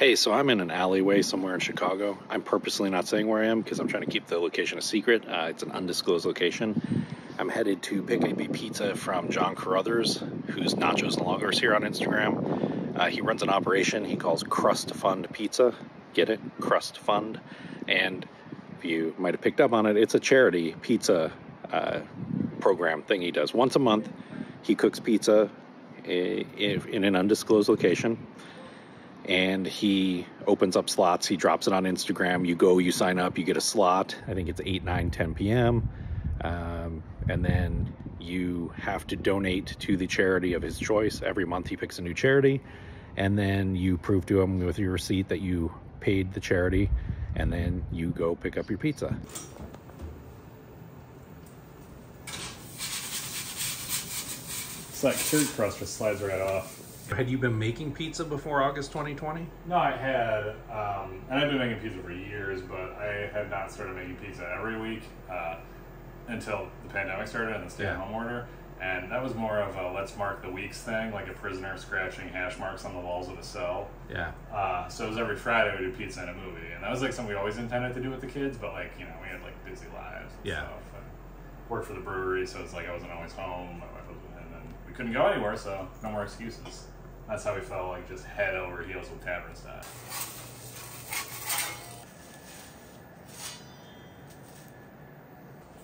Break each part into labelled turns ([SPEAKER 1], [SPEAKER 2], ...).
[SPEAKER 1] Hey, so I'm in an alleyway somewhere in Chicago. I'm purposely not saying where I am because I'm trying to keep the location a secret. It's an undisclosed location. I'm headed to pick up a pizza from John Carruthers, who's Nachos and Loggers here on Instagram. He runs an operation he calls Crust Fund Pizza. Get it? Crust Fund. And if you might have picked up on it, it's a charity pizza program thing he does. Once a month, he cooks pizza in an undisclosed location. And he opens up slots. He drops it on Instagram. You go, you sign up, you get a slot. I think it's 8, 9, 10 p.m. And then you have to donate to the charity of his choice. Every month he picks a new charity. And then you prove to him with your receipt that you paid the charity. And then you go pick up your pizza.
[SPEAKER 2] It's like cured crust just slides right off.
[SPEAKER 1] Had you been making pizza before August 2020?
[SPEAKER 2] No, I had, and I've been making pizza for years, but I had not started making pizza every week until the pandemic started and the stay-at-home order. And that was more of a let's mark the weeks thing, like a prisoner scratching hash marks on the walls of a cell.
[SPEAKER 1] Yeah.
[SPEAKER 2] So it was every Friday we did pizza and a movie, and that was like something we always intended to do with the kids, but like, you know, we had like busy lives and stuff. And worked for the brewery, so it's like I wasn't always home. My wife wasn't, and then we couldn't go anywhere, so no more excuses. That's how we felt, like just head over heels with tavern style.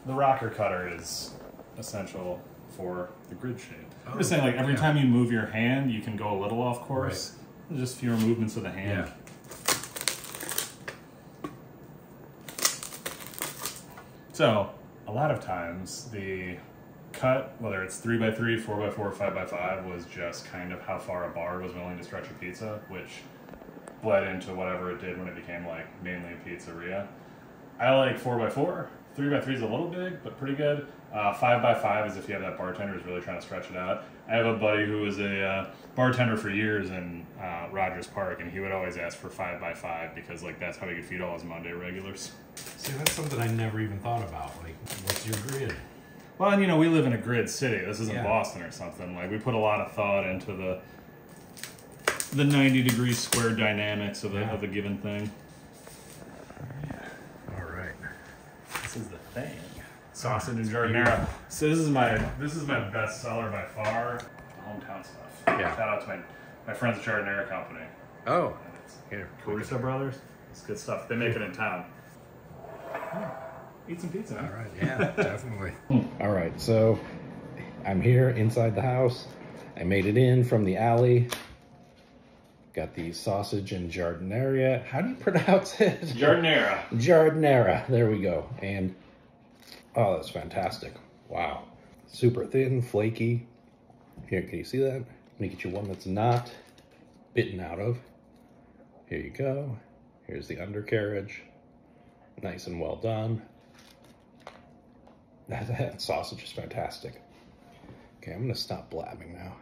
[SPEAKER 2] The rocker cutter is essential for the grid shape. I'm just saying, like every time you move your hand, you can go a little off course. Right. There's just fewer movements of the hand.
[SPEAKER 1] Yeah.
[SPEAKER 2] So a lot of times the cut, whether it's 3x3, 4x4, 5x5, was just kind of how far a bar was willing to stretch a pizza, which bled into whatever it did when it became like mainly a pizzeria. I like 4x4. 3x3 is a little big, but pretty good. 5x5 is if you have that bartender who's really trying to stretch it out. I have a buddy who was a bartender for years in Rogers Park, and he would always ask for 5x5 because like that's how he could feed all his Monday regulars.
[SPEAKER 1] See, that's something I never even thought about. Like, what's your grid?
[SPEAKER 2] Well, and you know, we live in a grid city. This isn't Boston or something. Like, we put a lot of thought into the 90-degree square dynamics of a given thing.
[SPEAKER 1] All right.
[SPEAKER 2] This is the thing. Sausage-and-giardiniera. So this is my best seller by far. Hometown stuff.
[SPEAKER 1] Yeah.
[SPEAKER 2] Shout out to my friends at Giardiniera Company.
[SPEAKER 1] Oh. Here.
[SPEAKER 2] Caruso Brothers. It's good stuff. They make it in town. Eat some pizza.
[SPEAKER 1] All right, yeah, definitely. All right, so I'm here inside the house. I made it in from the alley. Got the sausage-and-giardiniera. How do you pronounce it?
[SPEAKER 2] Giardiniera.
[SPEAKER 1] Giardiniera. There we go. And oh, that's fantastic. Wow. Super thin, flaky. Here, can you see that? Let me get you one that's not bitten out of. Here you go. Here's the undercarriage. Nice and well done. That sausage is fantastic. Okay, I'm gonna stop blabbing now.